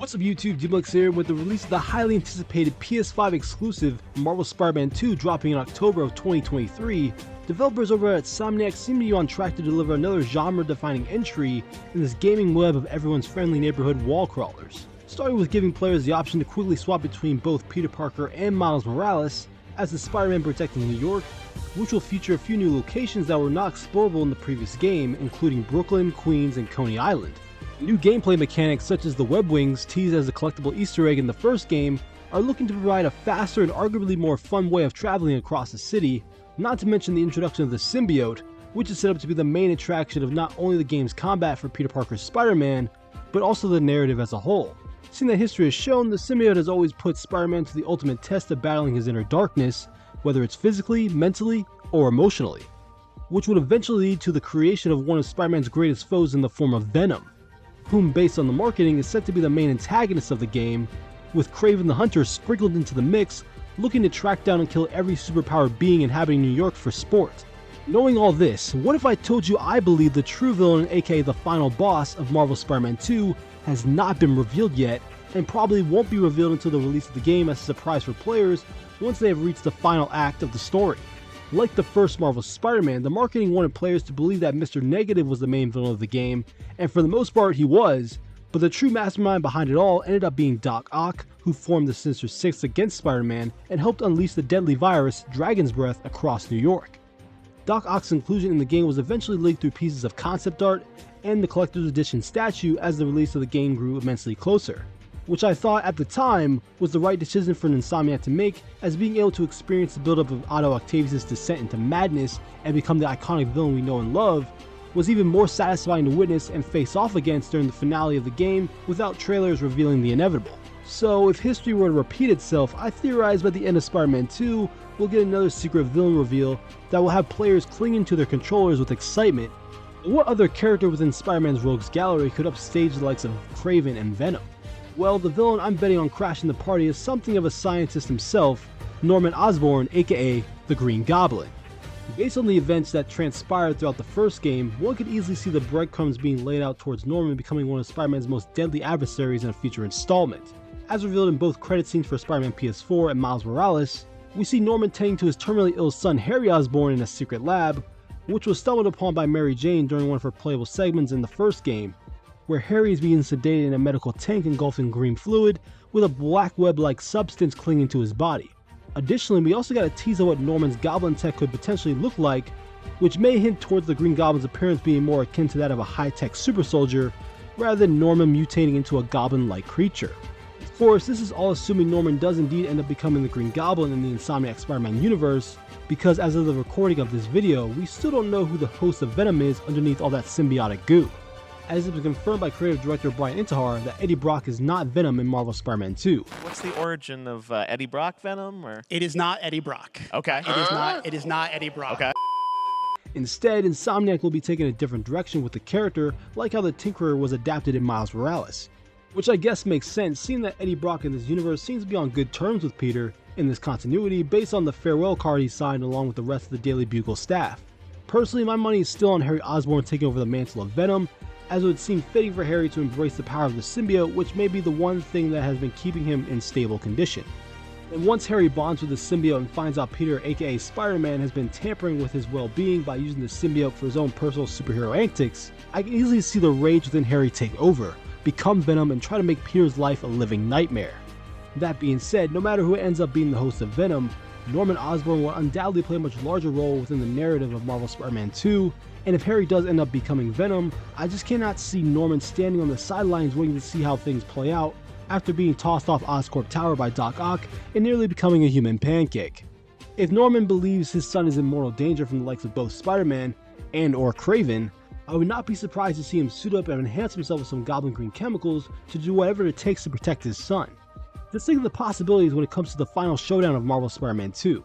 What's up YouTube, DMLX here. With the release of the highly anticipated PS5 exclusive Marvel Spider-Man 2 dropping in October of 2023, developers over at Insomniac seem to be on track to deliver another genre-defining entry in this gaming web of everyone's friendly neighborhood wall crawlers. Starting with giving players the option to quickly swap between both Peter Parker and Miles Morales as the Spider-Man protecting New York, which will feature a few new locations that were not explorable in the previous game, including Brooklyn, Queens, and Coney Island. New gameplay mechanics such as the web wings teased as a collectible Easter egg in the first game are looking to provide a faster and arguably more fun way of traveling across the city, not to mention the introduction of the symbiote, which is set up to be the main attraction of not only the game's combat for Peter Parker's Spider-Man, but also the narrative as a whole. Seeing that history has shown, the symbiote has always put Spider-Man to the ultimate test of battling his inner darkness, whether it's physically, mentally, or emotionally, which would eventually lead to the creation of one of Spider-Man's greatest foes in the form of Venom, whom based on the marketing is set to be the main antagonist of the game, with Kraven the Hunter sprinkled into the mix, looking to track down and kill every superpowered being inhabiting New York for sport. Knowing all this, what if I told you I believe the true villain, aka the final boss of Marvel Spider-Man 2, has not been revealed yet, and probably won't be revealed until the release of the game as a surprise for players once they have reached the final act of the story. Like the first Marvel Spider-Man, the marketing wanted players to believe that Mr. Negative was the main villain of the game, and for the most part he was, but the true mastermind behind it all ended up being Doc Ock, who formed the Sinister Six against Spider-Man and helped unleash the deadly virus, Dragon's Breath, across New York. Doc Ock's inclusion in the game was eventually leaked through pieces of concept art and the collector's edition statue as the release of the game grew immensely closer, which I thought at the time was the right decision for an Insomniac to make, as being able to experience the buildup of Otto Octavius' descent into madness and become the iconic villain we know and love was even more satisfying to witness and face off against during the finale of the game without trailers revealing the inevitable. So if history were to repeat itself, I theorize by the end of Spider-Man 2 we'll get another secret villain reveal that will have players clinging to their controllers with excitement. What other character within Spider-Man's rogues gallery could upstage the likes of Kraven and Venom? Well, the villain I'm betting on crashing the party is something of a scientist himself, Norman Osborne, aka the Green Goblin. Based on the events that transpired throughout the first game, one could easily see the breadcrumbs being laid out towards Norman becoming one of Spider-Man's most deadly adversaries in a future installment. As revealed in both credit scenes for Spider-Man PS4 and Miles Morales, we see Norman tending to his terminally ill son Harry Osborne in a secret lab, which was stumbled upon by Mary Jane during one of her playable segments in the first game, where Harry is being sedated in a medical tank engulfing green fluid with a black web-like substance clinging to his body. Additionally, we also got a tease of what Norman's goblin tech could potentially look like, which may hint towards the Green Goblin's appearance being more akin to that of a high-tech super soldier, rather than Norman mutating into a goblin-like creature. Of course, this is all assuming Norman does indeed end up becoming the Green Goblin in the Insomniac Spider-Man universe, because as of the recording of this video, we still don't know who the host of Venom is underneath all that symbiotic goo, as it was confirmed by creative director Brian Intihar that Eddie Brock is not Venom in Marvel Spider-Man 2. What's the origin of Eddie Brock Venom? Or It is not Eddie Brock. okay, It is not Eddie Brock. okay. Instead, Insomniac will be taking a different direction with the character, like how the Tinkerer was adapted in Miles Morales. Which I guess makes sense, seeing that Eddie Brock in this universe seems to be on good terms with Peter in this continuity based on the farewell card he signed along with the rest of the Daily Bugle staff. Personally, my money is still on Harry Osborn taking over the mantle of Venom, as it would seem fitting for Harry to embrace the power of the symbiote, which may be the one thing that has been keeping him in stable condition. And once Harry bonds with the symbiote and finds out Peter, aka Spider-Man, has been tampering with his well-being by using the symbiote for his own personal superhero antics, I can easily see the rage within Harry take over, become Venom, and try to make Peter's life a living nightmare. That being said, no matter who ends up being the host of Venom, Norman Osborn will undoubtedly play a much larger role within the narrative of Marvel Spider-Man 2, and if Harry does end up becoming Venom, I just cannot see Norman standing on the sidelines waiting to see how things play out after being tossed off Oscorp Tower by Doc Ock and nearly becoming a human pancake. If Norman believes his son is in mortal danger from the likes of both Spider-Man and or Kraven, I would not be surprised to see him suit up and enhance himself with some goblin green chemicals to do whatever it takes to protect his son. Just think of the possibilities when it comes to the final showdown of Marvel Spider-Man 2.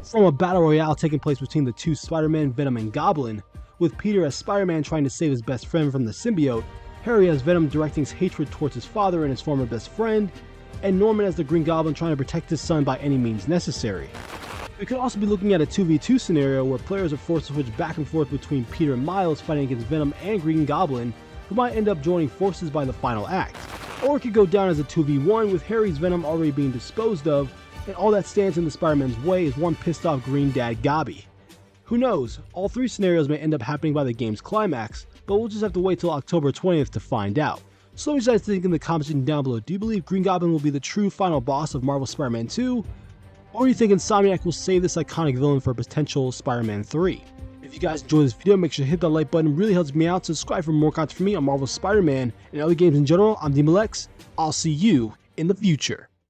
From a battle royale taking place between the two Spider-Man, Venom, and Goblin, with Peter as Spider-Man trying to save his best friend from the symbiote, Harry as Venom directing his hatred towards his father and his former best friend, and Norman as the Green Goblin trying to protect his son by any means necessary. We could also be looking at a 2v2 scenario where players are forced to switch back and forth between Peter and Miles fighting against Venom and Green Goblin, who might end up joining forces by the final act. Or it could go down as a 2v1 with Harry's Venom already being disposed of, and all that stands in the Spider-Man's way is one pissed off green dad Gobby. Who knows, all three scenarios may end up happening by the game's climax, but we'll just have to wait till October 20th to find out. So what do you guys think in the comments section down below? Do you believe Green Goblin will be the true final boss of Marvel Spider-Man 2? Or do you think Insomniac will save this iconic villain for potential Spider-Man 3? If you guys enjoyed this video, make sure to hit that like button, it really helps me out. Subscribe for more content from me on Marvel Spider-Man and other games in general. I'm DMLX. I'll see you in the future.